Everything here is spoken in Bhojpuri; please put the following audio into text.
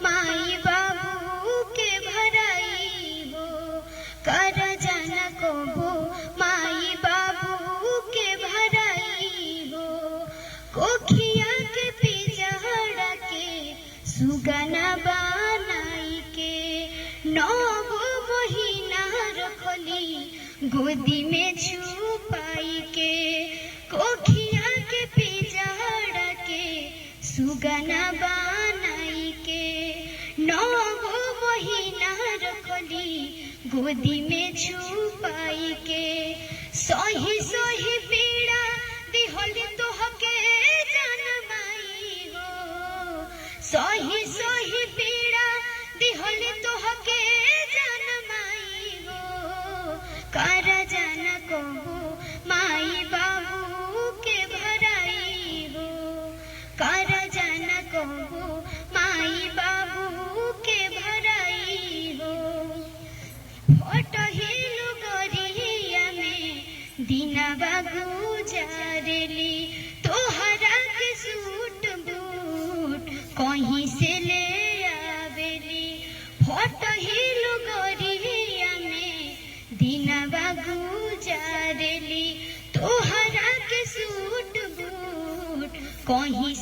माई बाबू के भराई हो कर जाना कबो माई बाबू के भराई हो कोखिया के पिजड़ा के सुगना बनाई के 9 महीना रखली गोदी में छुपाई के कोखिया के पिजड़ा के सुगना बनाई के 9 महीना रखली गोदी में छुपाई के सही सही पीड़ा दिहली तोहके जनमाई हो सही सही पीड़ा दिहली तोहके जनमाई हो कर जाना कबो माई बाबू के भराई हो कर जाना कबो माई बाबू के भराई हो फटहिलु गरिया में दिनवा गुजारेली तोहरा के सूट बूट कहीं से ले आवेली फटहिलु गरिया में दिनवा गुजारेली तोहरा के सूट बूट कहीं